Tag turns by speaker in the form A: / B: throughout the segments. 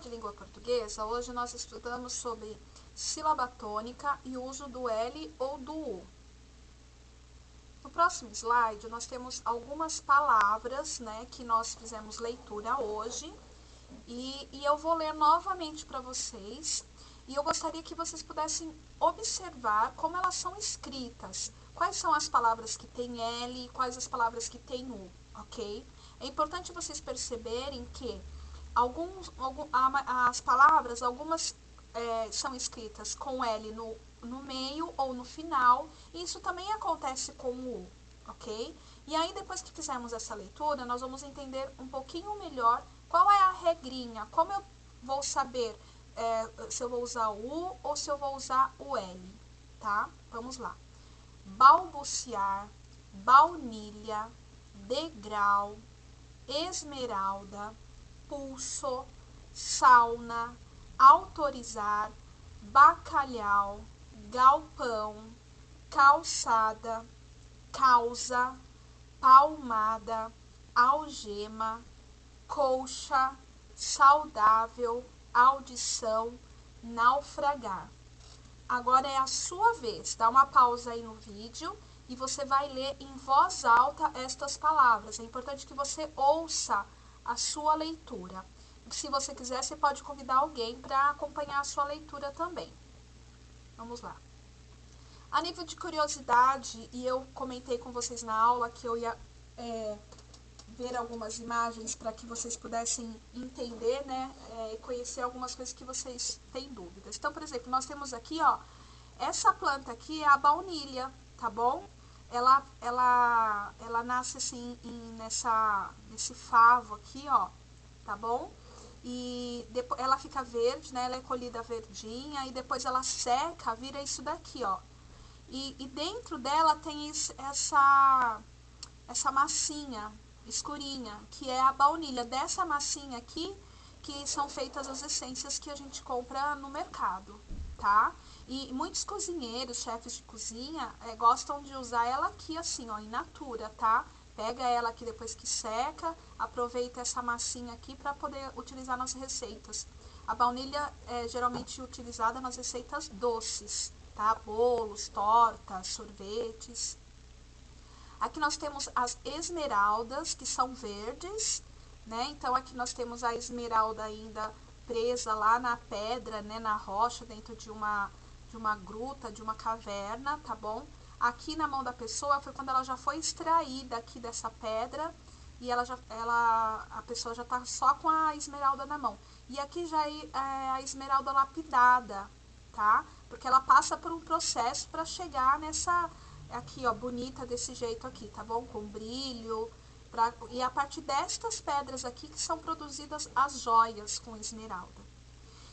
A: de língua portuguesa, hoje nós estudamos sobre sílaba tônica e o uso do L ou do U. No próximo slide, nós temos algumas palavras, né, que nós fizemos leitura hoje, e eu vou ler novamente para vocês, e eu gostaria que vocês pudessem observar como elas são escritas, quais são as palavras que têm L e quais as palavras que têm U, ok? É importante vocês perceberem que as palavras, algumas são escritas com L no meio ou no final, e isso também acontece com o U, ok? E aí, depois que fizermos essa leitura, nós vamos entender um pouquinho melhor qual é a regrinha, como eu vou saber se eu vou usar o U ou se eu vou usar o L, tá? Vamos lá. Balbuciar, baunilha, degrau, esmeralda, pulso, sauna, autorizar, bacalhau, galpão, calçada, causa, palmada, algema, colcha, saudável, audição, naufragar. Agora é a sua vez, dá uma pausa aí no vídeo e você vai ler em voz alta estas palavras. É importante que você ouça a sua leitura. Se você quiser, você pode convidar alguém para acompanhar a sua leitura também. Vamos lá. A nível de curiosidade, e eu comentei com vocês na aula que eu ia ver algumas imagens para que vocês pudessem entender, né, e conhecer algumas coisas que vocês têm dúvidas. Então, por exemplo, nós temos aqui, ó, essa planta aqui é a baunilha, tá bom? Ela nasce assim nesse favo aqui, ó, tá bom? E depois ela fica verde, né? Ela é colhida verdinha e depois ela seca, vira isso daqui, ó. E dentro dela tem essa massinha escurinha, que é a baunilha. Dessa massinha aqui que são feitas as essências que a gente compra no mercado, tá? E muitos cozinheiros, chefes de cozinha, gostam de usar ela aqui assim, ó, in natura, tá? Pega ela aqui depois que seca, aproveita essa massinha aqui para poder utilizar nas receitas. A baunilha é geralmente utilizada nas receitas doces, tá? Bolos, tortas, sorvetes. Aqui nós temos as esmeraldas, que são verdes, né? Então, aqui nós temos a esmeralda ainda presa lá na pedra, né? Na rocha, dentro de uma gruta, de uma caverna, tá bom? Aqui na mão da pessoa foi quando ela já foi extraída aqui dessa pedra e a pessoa já tá só com a esmeralda na mão. E aqui já é a esmeralda lapidada, tá? Porque ela passa por um processo para chegar nessa aqui, ó, bonita desse jeito aqui, tá bom? Com brilho. E a partir destas pedras aqui que são produzidas as joias com esmeralda.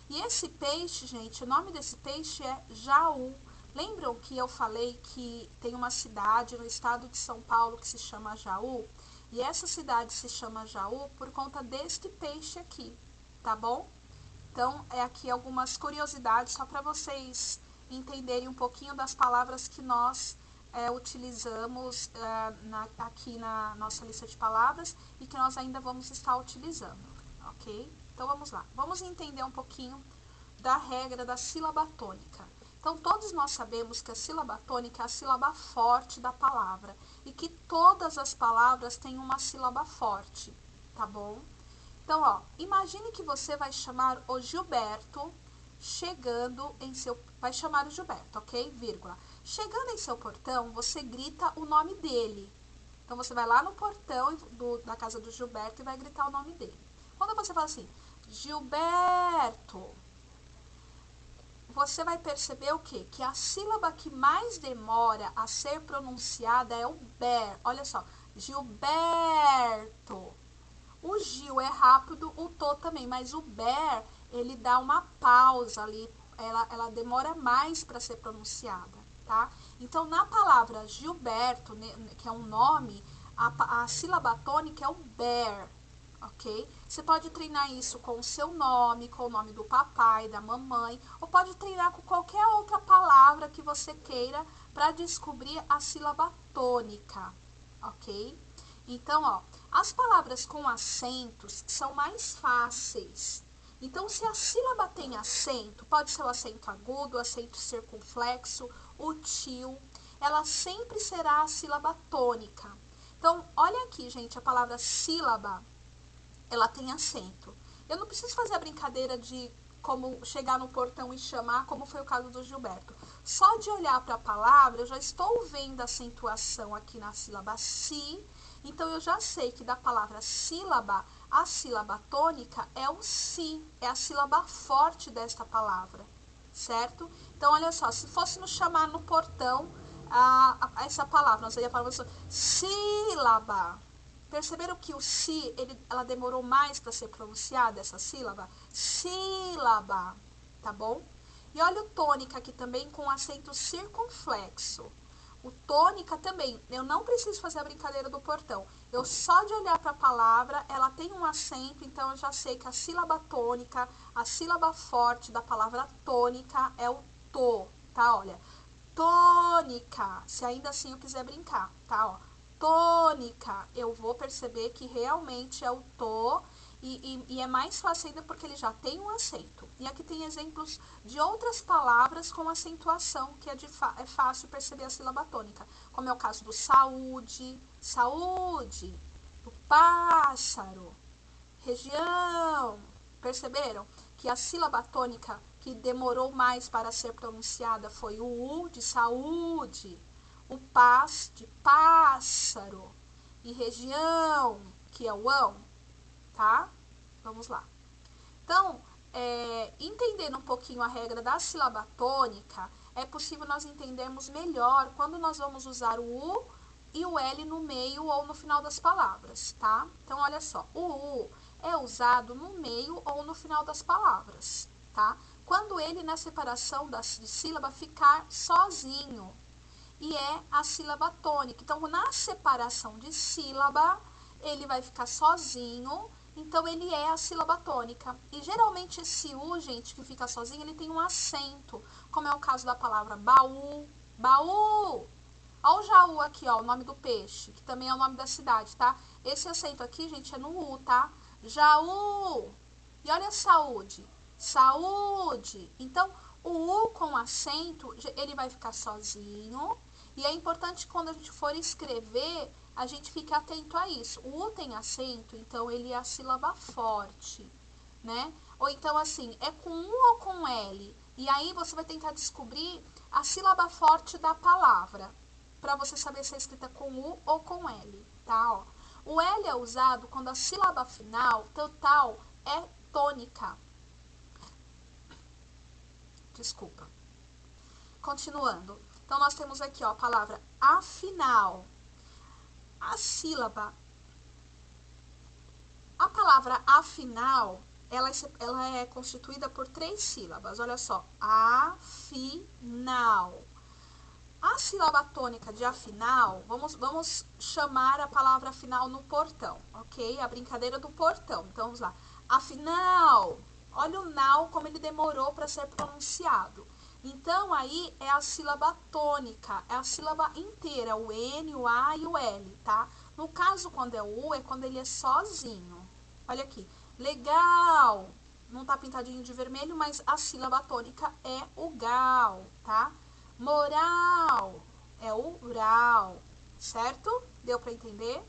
A: E esse peixe, gente, o nome desse peixe é jaú. Lembram que eu falei que tem uma cidade no estado de São Paulo que se chama Jaú? E essa cidade se chama Jaú por conta deste peixe aqui, tá bom? Então, aqui algumas curiosidades só para vocês entenderem um pouquinho das palavras que nós utilizamos aqui na nossa lista de palavras e que nós ainda vamos estar utilizando, ok? Então, vamos lá. Vamos entender um pouquinho da regra da sílaba tônica. Então, todos nós sabemos que a sílaba tônica é a sílaba forte da palavra e que todas as palavras têm uma sílaba forte, tá bom? Então, ó, imagine que você vai chamar o Gilberto chegando em seu... Vai chamar o Gilberto, ok? Vírgula. Chegando em seu portão, você grita o nome dele. Então, você vai lá no portão da casa do Gilberto e vai gritar o nome dele. Quando você fala assim, Gilberto, você vai perceber o quê? Que a sílaba que mais demora a ser pronunciada é o ber. Olha só, Gilberto. O Gil é rápido, o Tô também, mas o Ber, ele dá uma pausa ali, ela demora mais para ser pronunciada, tá? Então, na palavra Gilberto, né, que é um nome, a sílaba tônica é o Ber, ok? Você pode treinar isso com o seu nome, com o nome do papai, da mamãe, ou pode treinar com qualquer outra palavra que você queira para descobrir a sílaba tônica, ok? Então, ó, as palavras com acentos são mais fáceis. Então, se a sílaba tem acento, pode ser o acento agudo, o acento circunflexo, o til, ela sempre será a sílaba tônica. Então, olha aqui, gente, a palavra sílaba, ela tem acento. Eu não preciso fazer a brincadeira de como chegar no portão e chamar, como foi o caso do Gilberto. Só de olhar para a palavra, eu já estou vendo a acentuação aqui na sílaba si. Então, eu já sei que da palavra sílaba, a sílaba tônica é o si, é a sílaba forte desta palavra, certo? Então, olha só, se fosse nos chamar no portão, essa palavra, nós ia falar sílaba. Perceberam que o si, ela demorou mais para ser pronunciada, essa sílaba? Sílaba, tá bom? E olha o tônica aqui também com acento circunflexo. O tônica também, eu não preciso fazer a brincadeira do portão. Eu só de olhar para a palavra, ela tem um acento, então eu já sei que a sílaba tônica, a sílaba forte da palavra tônica é o to, tá? Olha, tônica, se ainda assim eu quiser brincar, tá? Ó, tônica, eu vou perceber que realmente é o to e é mais fácil ainda porque ele já tem um acento. E aqui tem exemplos de outras palavras com acentuação que é fácil perceber a sílaba tônica, como é o caso do saúde, saúde, do pássaro, região. Perceberam que a sílaba tônica que demorou mais para ser pronunciada foi o U de saúde, o pás de pássaro e região, que é o ão, tá? Vamos lá. Então, entendendo um pouquinho a regra da sílaba tônica, é possível nós entendermos melhor quando nós vamos usar o U e o L no meio ou no final das palavras, tá? Então, olha só, o U é usado no meio ou no final das palavras, tá? Quando ele, na separação de sílaba, ficar sozinho, e é a sílaba tônica. Então, na separação de sílaba, ele vai ficar sozinho, então ele é a sílaba tônica. E geralmente esse U, gente, que fica sozinho, ele tem um acento, como é o caso da palavra baú, baú. Olha o Jaú aqui, ó, o nome do peixe, que também é o nome da cidade, tá? Esse acento aqui, gente, é no U, tá? Jaú. E olha saúde, saúde. Então, o U com acento, ele vai ficar sozinho. E é importante que quando a gente for escrever, a gente fique atento a isso. O U tem acento, então ele é a sílaba forte, né? Ou então assim, é com U ou com L? E aí você vai tentar descobrir a sílaba forte da palavra, para você saber se é escrita com U ou com L, tá? Ó. O L é usado quando a sílaba final, total, é tônica. Desculpa. Continuando. Então, nós temos aqui ó, a palavra afinal. A sílaba. A palavra afinal, ela é constituída por 3 sílabas. Olha só. Afinal. A sílaba tônica de afinal, vamos chamar a palavra afinal no portão, ok? A brincadeira do portão. Então, vamos lá. Afinal. Olha o now como ele demorou para ser pronunciado. Então, aí é a sílaba tônica, é a sílaba inteira, o N, o A e o L, tá? No caso, quando é o U, é quando ele é sozinho. Olha aqui, legal, não tá pintadinho de vermelho, mas a sílaba tônica é o gal, tá? Moral é o ural, certo? Deu para entender?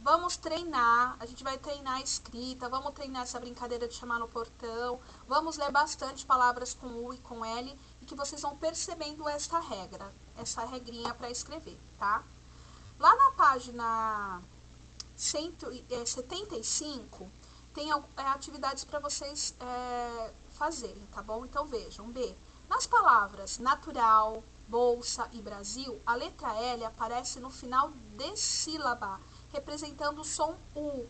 A: Vamos treinar, a gente vai treinar a escrita, vamos treinar essa brincadeira de chamar no portão, vamos ler bastante palavras com U e com L e que vocês vão percebendo esta regra, essa regrinha para escrever, tá? Lá na página 75, tem atividades para vocês fazerem, tá bom? Então vejam, B. Nas palavras natural, bolsa e Brasil, a letra L aparece no final de sílaba, representando o som U.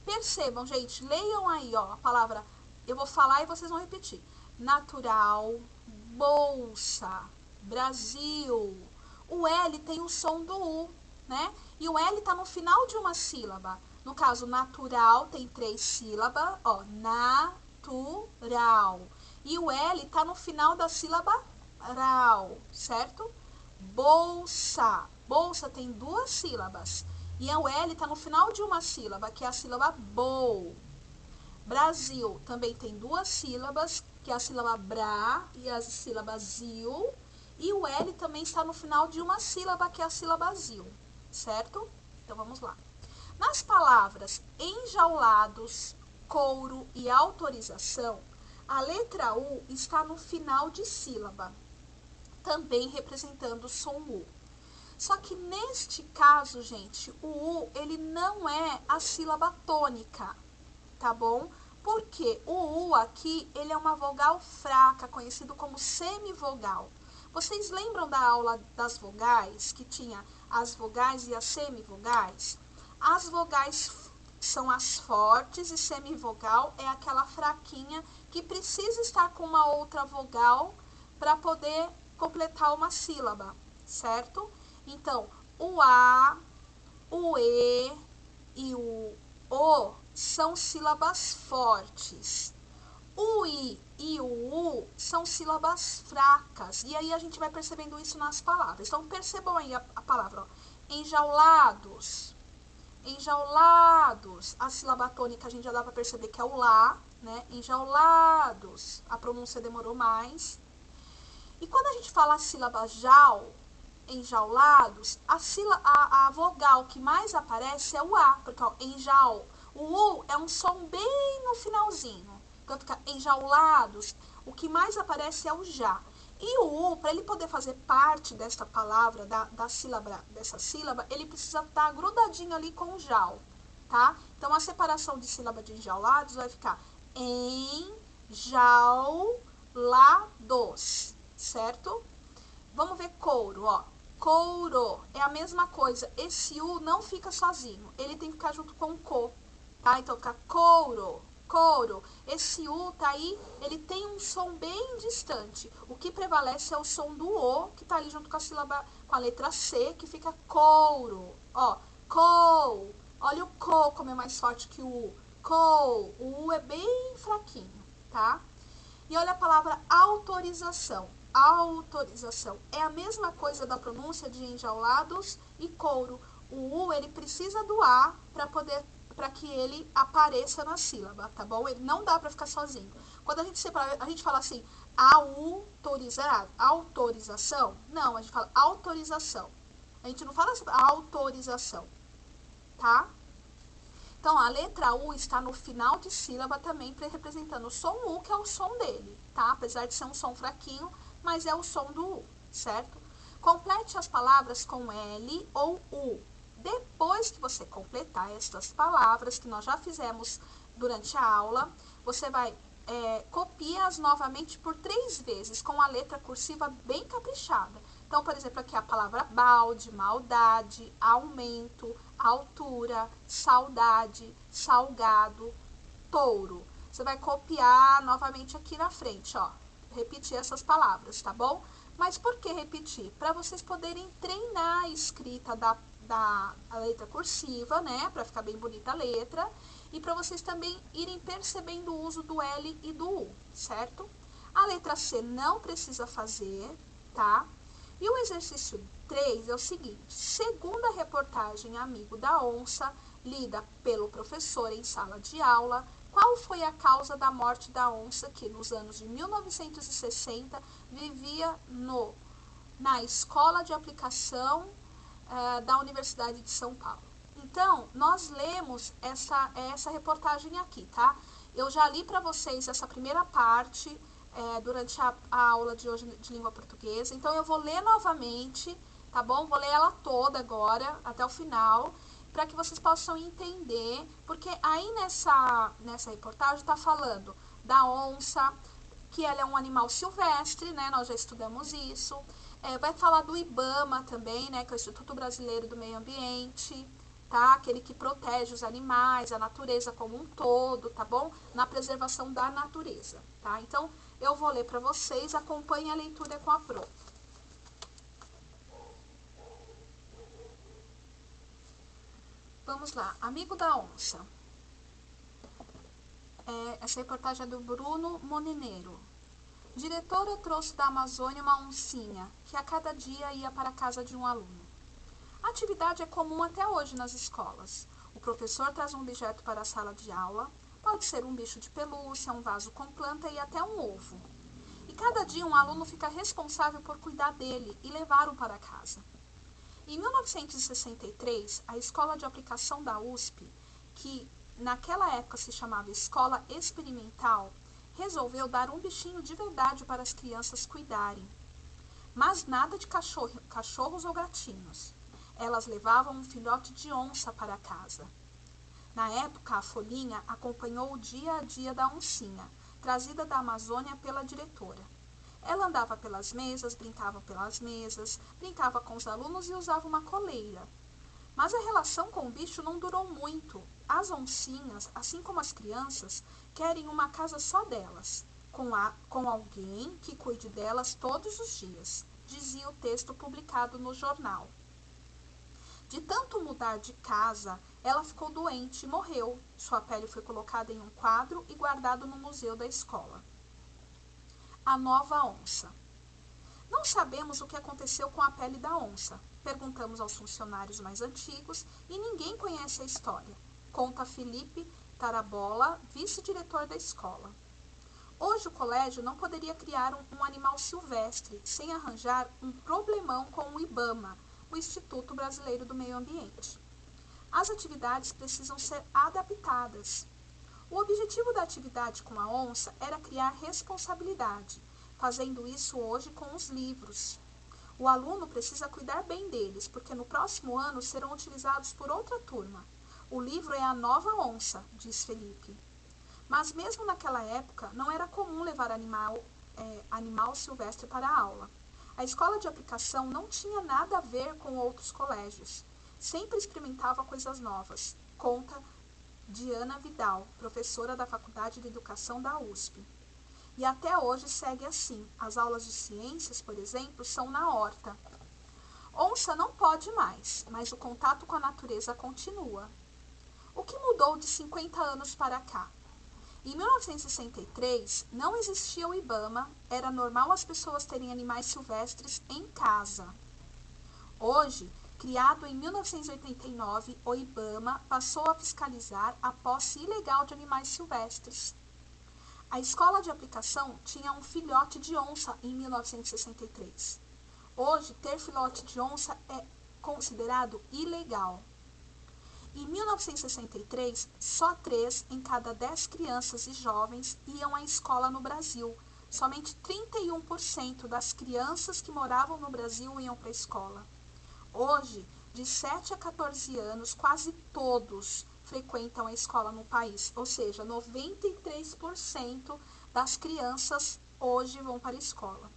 A: Percebam, gente, leiam aí, ó, a palavra, eu vou falar e vocês vão repetir. Natural, bolsa, Brasil. O L tem o som do U, né? E o L tá no final de uma sílaba. No caso, natural tem 3 sílabas, ó, natural. E o L tá no final da sílaba ral, certo? Bolsa. Bolsa tem 2 sílabas. E o L está no final de uma sílaba, que é a sílaba bol. Brasil também tem duas sílabas, que é a sílaba bra e a sílaba zil. E o L também está no final de uma sílaba, que é a sílaba zil, certo? Então, vamos lá. Nas palavras enjaulados, couro e autorização, a letra U está no final de sílaba, também representando o som U. Só que neste caso, gente, o U, ele não é a sílaba tônica, tá bom? Porque o U aqui, ele é uma vogal fraca, conhecido como semivogal. Vocês lembram da aula das vogais, que tinha as vogais e as semivogais? As vogais são as fortes e semivogal é aquela fraquinha que precisa estar com uma outra vogal para poder completar uma sílaba, certo? Então, o A, o E e o O são sílabas fortes. O I e o U são sílabas fracas. E aí a gente vai percebendo isso nas palavras. Então, percebam aí a palavra, ó. Enjaulados. Enjaulados. A sílaba tônica a gente já dá para perceber que é o lá, né? Enjaulados. A pronúncia demorou mais. E quando a gente fala a sílaba jau, enjaulados, a vogal que mais aparece é o A, porque ó, enjau. O U é um som bem no finalzinho. Então fica enjaulados. O que mais aparece é o já. E o U, para ele poder fazer parte desta palavra, dessa sílaba, ele precisa estar grudadinho ali com o jau, tá? Então a separação de sílaba de enjaulados vai ficar enjaulados, certo? Vamos ver couro, ó. Couro é a mesma coisa. Esse U não fica sozinho. Ele tem que ficar junto com o co, tá? Então fica couro, couro. Esse U tá aí, ele tem um som bem distante. O que prevalece é o som do O, que tá ali junto com a sílaba, com a letra C, que fica couro. Ó, cou. Olha o co como é mais forte que o U. Cou. O U é bem fraquinho, tá? E olha a palavra autorização. Autorização é a mesma coisa da pronúncia de enjaulados e couro. O U, ele precisa do A para que ele apareça na sílaba, tá bom? Ele não dá para ficar sozinho. Quando a gente separa, a gente fala assim, autorização? Não, a gente fala autorização. A gente não fala assim, autorização, tá? Então, a letra U está no final de sílaba também, representando o som U, que é o som dele, tá? Apesar de ser um som fraquinho, mas é o som do U, certo? Complete as palavras com L ou U. Depois que você completar estas palavras, que nós já fizemos durante a aula, você vai copiar-as novamente por 3 vezes, com a letra cursiva bem caprichada. Então, por exemplo, aqui a palavra balde, maldade, aumento, altura, saudade, salgado, touro. Você vai copiar novamente aqui na frente, ó. Repetir essas palavras, tá bom? Mas por que repetir? Para vocês poderem treinar a escrita da letra cursiva, né? Para ficar bem bonita a letra. E para vocês também irem percebendo o uso do L e do U, certo? A letra C não precisa fazer, tá? E o exercício 3 é o seguinte: segundo a reportagem Amigo da Onça, lida pelo professor em sala de aula, qual foi a causa da morte da onça que, nos anos de 1960, vivia na escola de aplicação da Universidade de São Paulo? Então, nós lemos essa reportagem aqui, tá? Eu já li para vocês essa primeira parte durante a aula de hoje de língua portuguesa. Então, eu vou ler novamente, tá bom? Vou ler ela toda agora, até o final, para que vocês possam entender, porque aí nessa reportagem está falando da onça, que ela é um animal silvestre, né? Nós já estudamos isso. Vai falar do IBAMA também, né? Que é o Instituto Brasileiro do Meio Ambiente, tá? Aquele que protege os animais, a natureza como um todo, tá bom? Na preservação da natureza, tá? Então, eu vou ler para vocês, acompanhem a leitura com a Pro. Vamos lá, Amigo da Onça. Essa reportagem é do Bruno Monineiro. Diretora trouxe da Amazônia uma oncinha, que a cada dia ia para a casa de um aluno. A atividade é comum até hoje nas escolas. O professor traz um objeto para a sala de aula, Pode ser um bicho de pelúcia, um vaso com planta e até um ovo. E cada dia um aluno fica responsável por cuidar dele e levar-o para casa. Em 1963, a Escola de Aplicação da USP, que naquela época se chamava Escola Experimental, resolveu dar um bichinho de verdade para as crianças cuidarem. Mas nada de cachorros ou gatinhos. Elas levavam um filhote de onça para casa. Na época, a Folhinha acompanhou o dia a dia da oncinha, trazida da Amazônia pela diretora. Ela andava pelas mesas, brincava com os alunos e usava uma coleira. Mas a relação com o bicho não durou muito. As oncinhas, assim como as crianças, querem uma casa só delas, com alguém que cuide delas todos os dias, dizia o texto publicado no jornal. De tanto mudar de casa, ela ficou doente e morreu. Sua pele foi colocada em um quadro e guardado no museu da escola. A nova onça. Não sabemos o que aconteceu com a pele da onça. Perguntamos aos funcionários mais antigos e ninguém conhece a história, conta Felipe Tarabola, vice-diretor da escola. Hoje o colégio não poderia criar um animal silvestre sem arranjar um problemão com o IBAMA, o Instituto Brasileiro do Meio Ambiente. As atividades precisam ser adaptadas. O objetivo da atividade com a onça era criar responsabilidade, fazendo isso hoje com os livros. O aluno precisa cuidar bem deles, porque no próximo ano serão utilizados por outra turma. O livro é a nova onça, diz Felipe. Mas mesmo naquela época, não era comum levar animal silvestre para a aula. A escola de aplicação não tinha nada a ver com outros colégios. Sempre experimentava coisas novas, conta Diana Vidal, professora da Faculdade de Educação da USP. E até hoje segue assim. As aulas de ciências, por exemplo, são na horta. Onça não pode mais, mas o contato com a natureza continua. O que mudou de 50 anos para cá? Em 1963, não existia o IBAMA, era normal as pessoas terem animais silvestres em casa. Hoje, criado em 1989, o IBAMA passou a fiscalizar a posse ilegal de animais silvestres. A escola de aplicação tinha um filhote de onça em 1963. Hoje, ter filhote de onça é considerado ilegal. Em 1963, só 3 em cada 10 crianças e jovens iam à escola no Brasil. Somente 31% das crianças que moravam no Brasil iam para a escola. Hoje, de 7 a 14 anos, quase todos frequentam a escola no país. Ou seja, 93% das crianças hoje vão para a escola.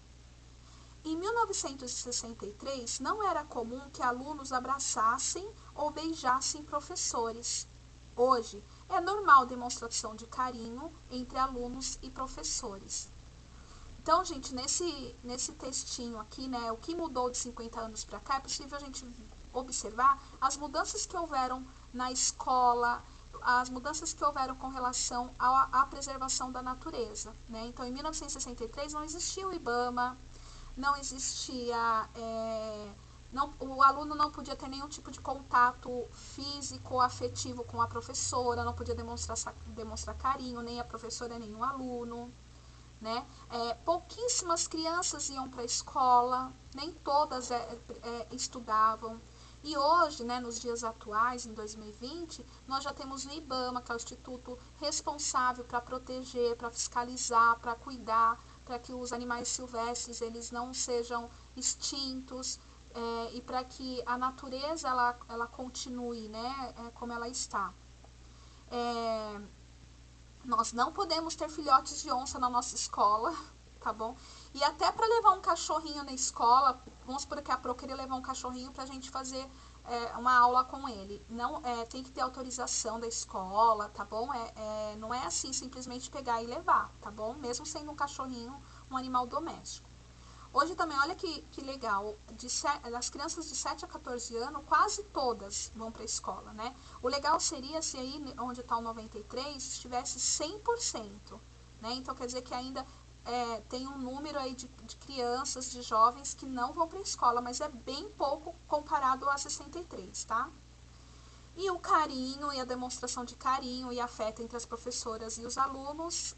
A: Em 1963, não era comum que alunos abraçassem ou beijassem professores. Hoje, é normal demonstração de carinho entre alunos e professores. Então, gente, nesse textinho aqui, né, o que mudou de 50 anos para cá, é possível a gente observar as mudanças que houveram na escola, as mudanças que houveram com relação à preservação da natureza, né? Então, em 1963 não existia o IBAMA, não existia, o aluno não podia ter nenhum tipo de contato físico ou afetivo com a professora, não podia demonstrar carinho, nem a professora, nem o aluno, né? Pouquíssimas crianças iam para a escola, nem todas estudavam. E hoje, né, nos dias atuais, em 2020, nós já temos o IBAMA, que é o instituto responsável para proteger, para fiscalizar, para cuidar, para que os animais silvestres eles não sejam extintos, e para que a natureza ela continue, né, como ela está. Nós não podemos ter filhotes de onça na nossa escola, tá bom? E até para levar um cachorrinho na escola, vamos supor que a Pro queria levar um cachorrinho para a gente fazer uma aula com ele. Não, tem que ter autorização da escola, tá bom? Não é assim simplesmente pegar e levar, tá bom? Mesmo sendo um cachorrinho, um animal doméstico. Hoje também, olha que legal, das crianças de 7 a 14 anos, quase todas vão para a escola, né? O legal seria se aí, onde está o 93, estivesse 100%, né? Então, quer dizer que ainda tem um número aí de crianças, de jovens que não vão para a escola, mas é bem pouco comparado a 63, tá? E o carinho e a demonstração de carinho e afeto entre as professoras e os alunos,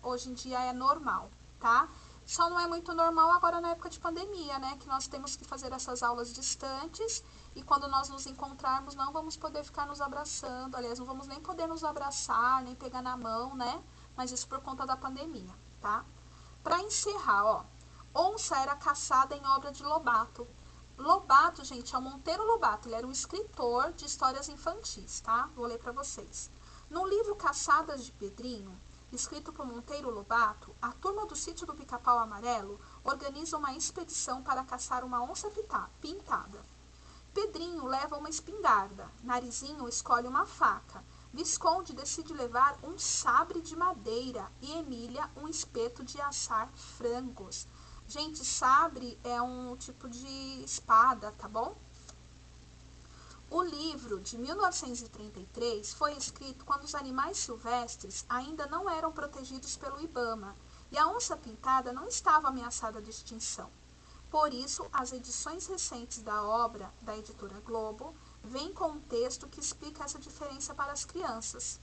A: hoje em dia é normal, tá? Só não é muito normal agora na época de pandemia, né? Que nós temos que fazer essas aulas distantes e quando nós nos encontrarmos não vamos poder ficar nos abraçando. Aliás, não vamos nem poder nos abraçar, nem pegar na mão, né? Mas isso por conta da pandemia, tá? Para encerrar, ó. Onça era caçada em obra de Lobato. Lobato, gente, é o Monteiro Lobato. Ele era um escritor de histórias infantis, tá? Vou ler para vocês. No livro Caçadas de Pedrinho, escrito por Monteiro Lobato, a turma do sítio do Pica-Pau Amarelo organiza uma expedição para caçar uma onça pintada. Pedrinho leva uma espingarda, Narizinho escolhe uma faca, Visconde decide levar um sabre de madeira e Emília um espeto de assar frangos. Gente, sabre é um tipo de espada, tá bom? O livro, de 1933, foi escrito quando os animais silvestres ainda não eram protegidos pelo IBAMA e a onça pintada não estava ameaçada de extinção. Por isso, as edições recentes da obra da editora Globo vêm com um texto que explica essa diferença para as crianças.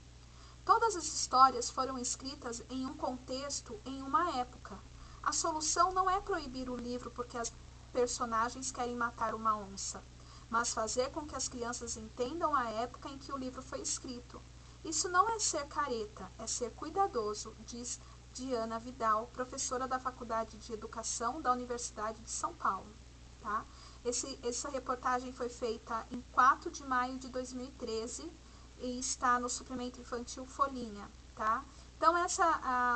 A: Todas as histórias foram escritas em um contexto, em uma época. A solução não é proibir o livro porque as personagens querem matar uma onça, mas fazer com que as crianças entendam a época em que o livro foi escrito. Isso não é ser careta, é ser cuidadoso, diz Diana Vidal, professora da Faculdade de Educação da Universidade de São Paulo. Tá? Essa reportagem foi feita em 4 de maio de 2013 e está no suplemento infantil Folhinha. Tá? Então,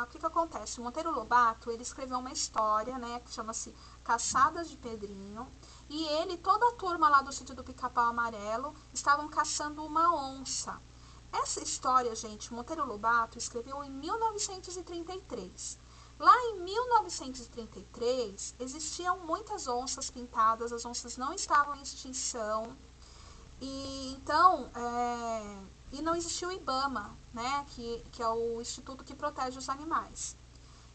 A: o que acontece? O Monteiro Lobato, ele escreveu uma história, né, que chama-se Caçadas de Pedrinho, e ele e toda a turma lá do sítio do Pica-Pau Amarelo estavam caçando uma onça. Essa história, gente, Monteiro Lobato escreveu em 1933. Lá em 1933, existiam muitas onças pintadas, as onças não estavam em extinção, e então, e não existia o IBAMA, né, que é o instituto que protege os animais.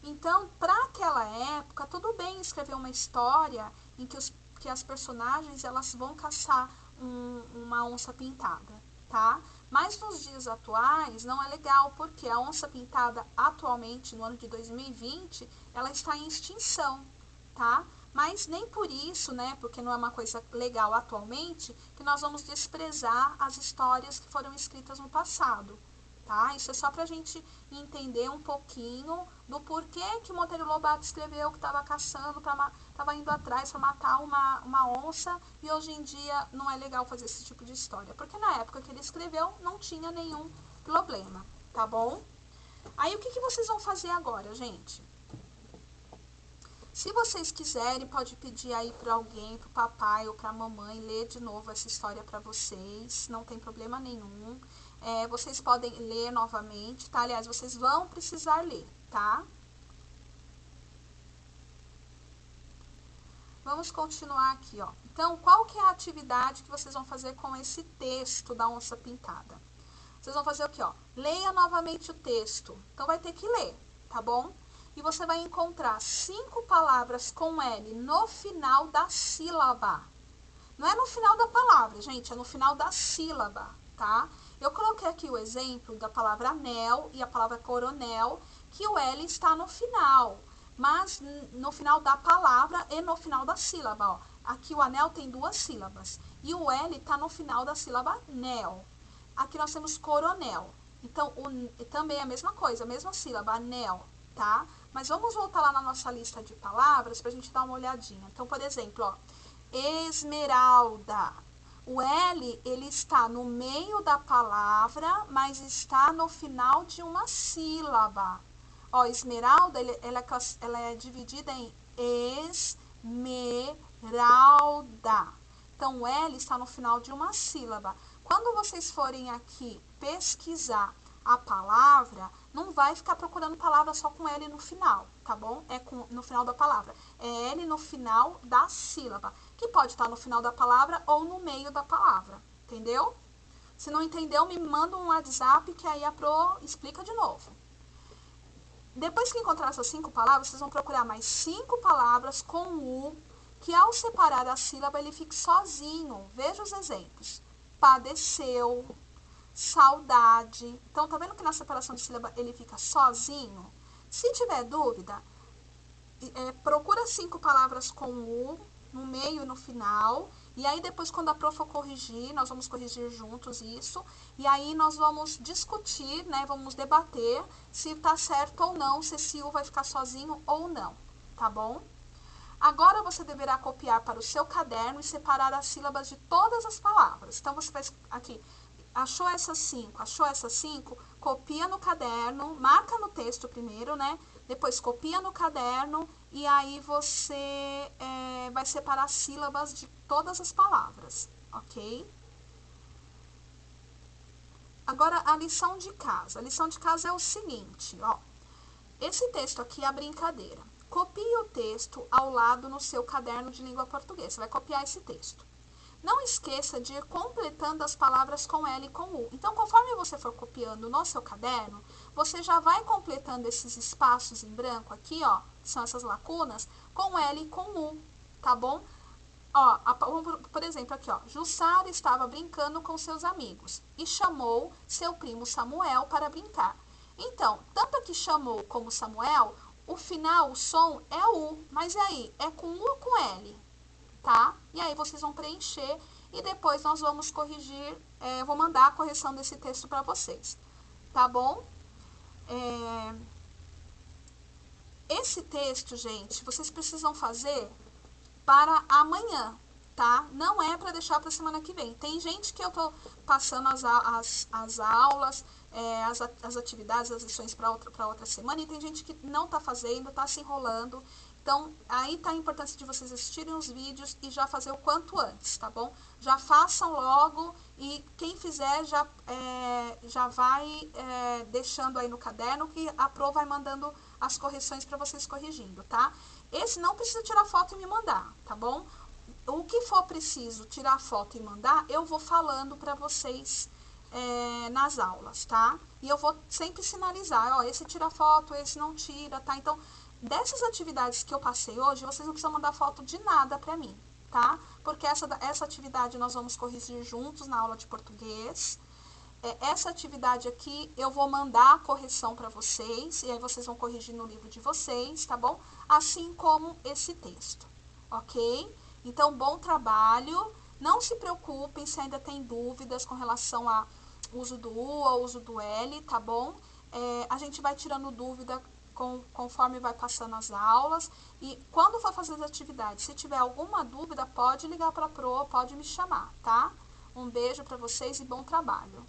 A: Então, para aquela época, tudo bem escrever uma história em que as personagens elas vão caçar uma onça pintada, tá? Mas nos dias atuais não é legal, porque a onça pintada atualmente, no ano de 2020, ela está em extinção, tá? Mas nem por isso, né, porque não é uma coisa legal atualmente, que nós vamos desprezar as histórias que foram escritas no passado, tá? Isso é só pra gente entender um pouquinho do porquê que o Monteiro Lobato escreveu que estava caçando, estava indo atrás para matar uma onça, e hoje em dia não é legal fazer esse tipo de história, porque na época que ele escreveu não tinha nenhum problema, tá bom? Aí o que vocês vão fazer agora, gente? Se vocês quiserem, pode pedir aí para alguém, para o papai ou para a mamãe, ler de novo essa história para vocês, não tem problema nenhum. Vocês podem ler novamente, tá? Aliás, vocês vão precisar ler, tá? Vamos continuar aqui, ó. Então, qual que é a atividade que vocês vão fazer com esse texto da onça pintada? Vocês vão fazer o quê, ó? Leia novamente o texto. Então, vai ter que ler, tá bom? E você vai encontrar 5 palavras com L no final da sílaba. Não é no final da palavra, gente, é no final da sílaba, tá? Eu coloquei aqui o exemplo da palavra anel e a palavra coronel, que o L está no final, mas no final da palavra e no final da sílaba, ó. Aqui o anel tem 2 sílabas e o L está no final da sílaba nel. Aqui nós temos coronel. Então, também é a mesma coisa, a mesma sílaba, anel, tá? Mas vamos voltar lá na nossa lista de palavras para a gente dar uma olhadinha. Então, por exemplo, ó, esmeralda. O L, ele está no meio da palavra, mas está no final de uma sílaba. Ó, esmeralda, ela é dividida em esmeralda. Então, o L está no final de uma sílaba. Quando vocês forem aqui pesquisar a palavra, não vai ficar procurando palavra só com L no final, tá bom? No final da palavra. É L no final da sílaba, que pode estar no final da palavra ou no meio da palavra, entendeu? Se não entendeu, me manda um WhatsApp que aí a Pro explica de novo. Depois que encontrar essas 5 palavras, vocês vão procurar mais 5 palavras com U, que ao separar a sílaba ele fique sozinho. Veja os exemplos, padeceu, saudade. Então, tá vendo que na separação de sílaba ele fica sozinho? Se tiver dúvida, procura 5 palavras com U no meio e no final. E aí depois, quando a prof for corrigir, nós vamos corrigir juntos isso. E aí nós vamos discutir, né? Vamos debater se tá certo ou não, se esse U vai ficar sozinho ou não, tá bom? Agora você deverá copiar para o seu caderno e separar as sílabas de todas as palavras. Então, você vai aqui, achou essas 5, copia no caderno, marca no texto primeiro, né? Depois copia no caderno e aí você vai separar as sílabas de todas as palavras, ok? Agora, a lição de casa. A lição de casa é o seguinte, ó. Esse texto aqui é a brincadeira. Copie o texto ao lado no seu caderno de língua portuguesa. Você vai copiar esse texto. Não esqueça de ir completando as palavras com L e com U. Então, conforme você for copiando no seu caderno, você já vai completando esses espaços em branco aqui, ó, que são essas lacunas, com L e com U, tá bom? Ó, por exemplo, aqui, ó, Jussara estava brincando com seus amigos e chamou seu primo Samuel para brincar. Então, tanto aqui chamou como Samuel, o final, o som é U, mas e aí? É com U ou com L? Tá? E aí vocês vão preencher e depois nós vamos corrigir, eu vou mandar a correção desse texto para vocês, tá bom? Esse texto, gente, vocês precisam fazer para amanhã, tá? Não é para deixar para semana que vem. Tem gente que eu tô passando as aulas, as atividades, as lições para outra semana, e tem gente que não tá fazendo, tá se enrolando. Então, aí tá a importância de vocês assistirem os vídeos e já fazer o quanto antes, tá bom? Já façam logo e quem fizer já vai deixando aí no caderno que a Pro vai mandando as correções para vocês corrigindo, tá? Esse não precisa tirar foto e me mandar, tá bom? O que for preciso tirar foto e mandar, eu vou falando para vocês nas aulas, tá? E eu vou sempre sinalizar, ó, esse tira foto, esse não tira, tá? Então, dessas atividades que eu passei hoje, vocês não precisam mandar foto de nada para mim, tá? Porque essa atividade nós vamos corrigir juntos na aula de português. Essa atividade aqui eu vou mandar a correção para vocês, e aí vocês vão corrigir no livro de vocês, tá bom? Assim como esse texto, ok? Então, bom trabalho. Não se preocupem se ainda tem dúvidas com relação ao uso do U ou uso do L, tá bom? A gente vai tirando dúvida conforme vai passando as aulas. E quando for fazer as atividades, se tiver alguma dúvida, pode ligar para a Pro, pode me chamar, tá? Um beijo para vocês e bom trabalho.